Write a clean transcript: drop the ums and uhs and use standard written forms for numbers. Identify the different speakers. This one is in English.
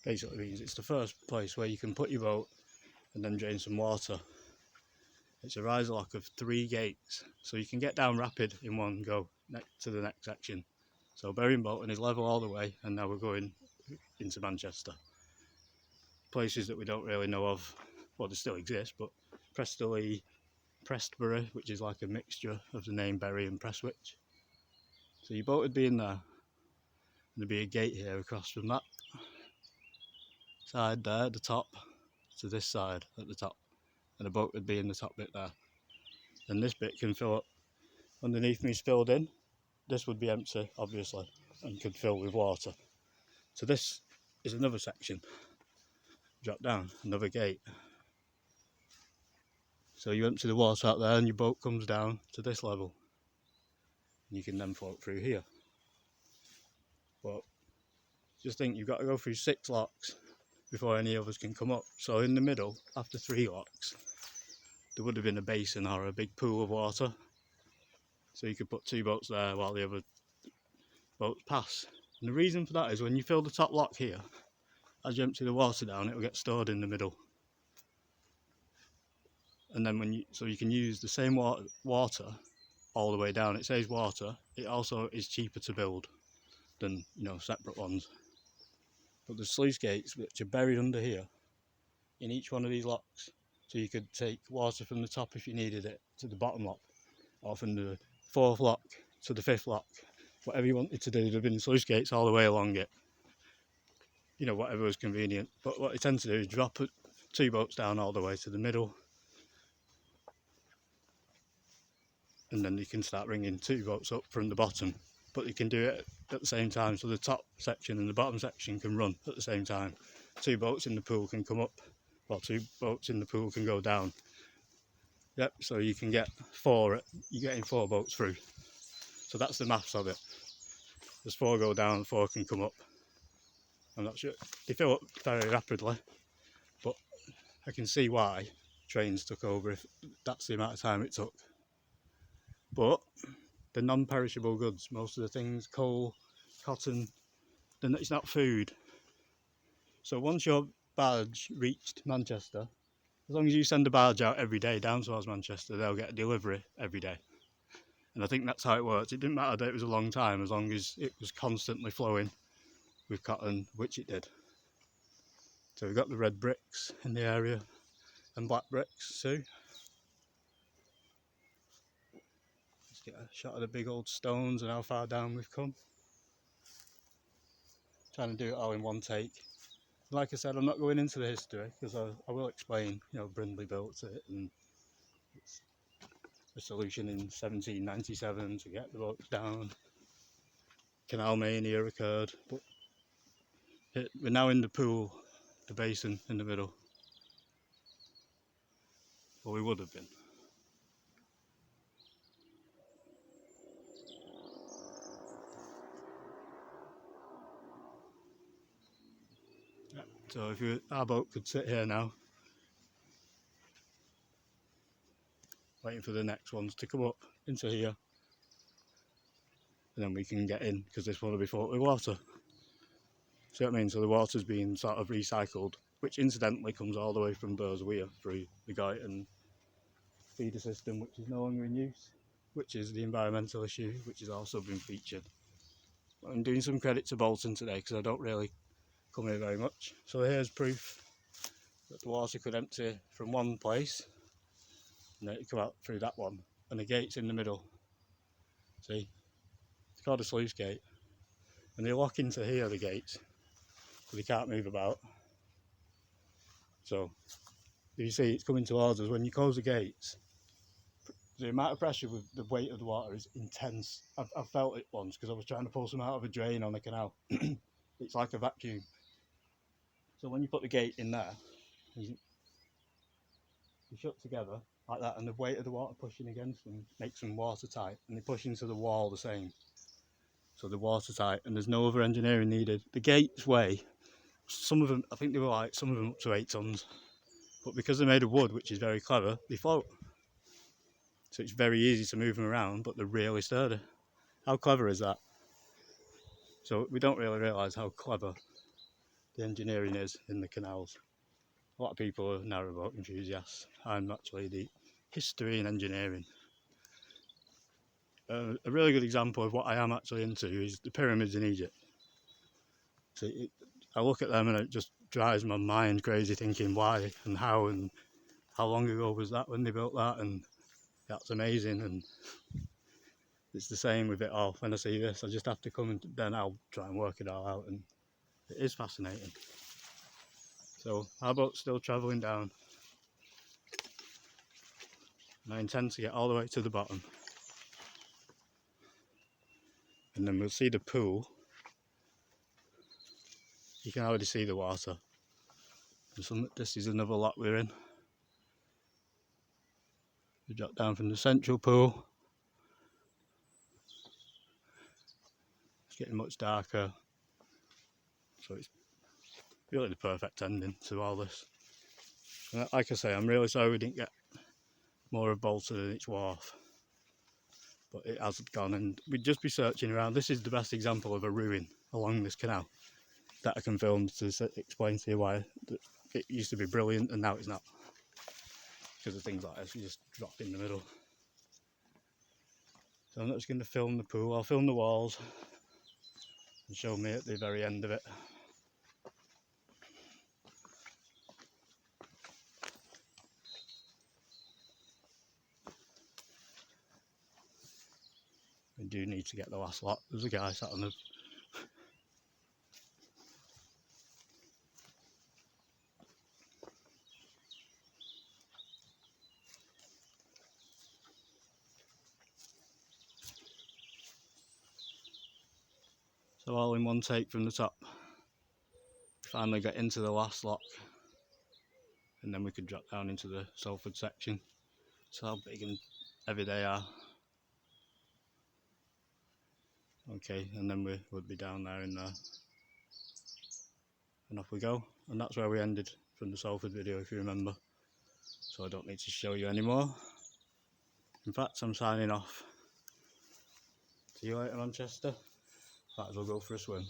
Speaker 1: basically means it's the first place where you can put your boat and then drain some water. It's a riser lock of 3 gates, so you can get down rapid in one go to the next section. So Bury and Bolton is level all the way, and now we're going into Manchester. Places that we don't really know of, well, they still exist, but Prestbury, which is like a mixture of the name Bury and Prestwich. So your boat would be in there, and there'd be a gate here across from that side there at the top to this side at the top, and the boat would be in the top bit there. And this bit can fill up. Underneath me is filled in. This would be empty, obviously, and could fill with water. So this is another section. Drop down, another gate. So you empty the water out there and your boat comes down to this level. You can then float through here. But just think, you've got to go through 6 locks before any others can come up. So in the middle, after 3 locks, there would have been a basin or a big pool of water. So you could put 2 boats there while the other boats pass. And the reason for that is when you fill the top lock here, as you empty the water down, it will get stored in the middle. And then so you can use the same water all the way down. It says water. It also is cheaper to build than, separate ones. But there's sluice gates which are buried under here in each one of these locks. So you could take water from the top if you needed it to the bottom lock, or from the 4th lock to the 5th lock. Whatever you wanted to do, there have been sluice gates all the way along it. Whatever was convenient. But what they tend to do is drop 2 boats down all the way to the middle, and then you can start bringing 2 boats up from the bottom. But you can do it at the same time, so the top section and the bottom section can run at the same time. 2 boats in the pool can come up, while 2 boats in the pool can go down. Yep, so you can get 4, you're getting 4 boats through. So that's the maths of it. There's 4 go down, 4 can come up. I'm not sure, they fill up very rapidly, but I can see why trains took over if that's the amount of time it took. But the non-perishable goods, most of the things, coal, cotton, then it's not food. So once your barge reached Manchester, as long as you send a barge out every day down towards Manchester, they'll get a delivery every day. And I think that's how it works. It didn't matter that it was a long time, as long as it was constantly flowing with cotton, which it did. So we've got the red bricks in the area, and black bricks too. Let's get a shot of the big old stones and how far down we've come. Trying to do it all in one take. Like I said, I'm not going into the history, because I will explain, Brindley built it, and it's a solution in 1797 to get the boats down. Canal mania occurred, but we're now in the pool, the basin in the middle. Well, we would have been. So if our boat could sit here now, waiting for the next ones to come up into here, and then we can get in, because this one will be filled with water. See what I mean? So the water's being sort of recycled, which incidentally comes all the way from Bursweir through the Guyton feeder system, which is no longer in use, which is the environmental issue, which has also been featured. I'm doing some credit to Bolton today, because I don't really come here very much. So here's proof that the water could empty from one place, and then it come out through that one, and the gate's in the middle. See, it's called a sluice gate, and they lock into here, the gates, so they can't move about. So you see it's coming towards us. When you close the gates, the amount of pressure with the weight of the water is intense. I've felt it once, because I was trying to pull some out of a drain on the canal. It's like a vacuum. So when you put the gate in there, you shut together like that, and the weight of the water pushing against them makes them watertight, and they push into the wall the same. So they're watertight, and there's no other engineering needed. The gates weigh, some of them, I think they were like, some of them up to 8 tons. But because they're made of wood, which is very clever, they float. So it's very easy to move them around, but they're really sturdy. How clever is that? So we don't really realise how clever the engineering is in the canals. A lot of people are narrowboat enthusiasts. I'm actually the history and engineering. A really good example of what I am actually into is the pyramids in Egypt. So I look at them and it just drives my mind crazy, thinking why and how long ago was that when they built that, and that's amazing. And it's the same with it all. When I see this, I just have to come and then I'll try and work it all out, and it is fascinating. So our boat's still travelling down, and I intend to get all the way to the bottom, and then we'll see the pool. You can already see the water. This is another lock we're in. We drop down from the central pool. It's getting much darker, so it's really the perfect ending to all this. And like I say, I'm really sorry we didn't get more of Bolton and its wharf, but it has gone, and we'd just be searching around. This is the best example of a ruin along this canal that I can film to explain to you why it used to be brilliant and now it's not, because of things like this. You just drop in the middle. So I'm not just going to film the pool, I'll film the walls and show me at the very end of it. We do need to get the last lot. There's a guy sat on the... So all in one take from the top. Finally get into the last lock, and then we could drop down into the Salford section. So how big and heavy they are. Okay, and then we would be down there in there. And off we go. And that's where we ended from the Salford video, if you remember. So I don't need to show you anymore. In fact, I'm signing off. See you later, Manchester. Might as well go for a swim.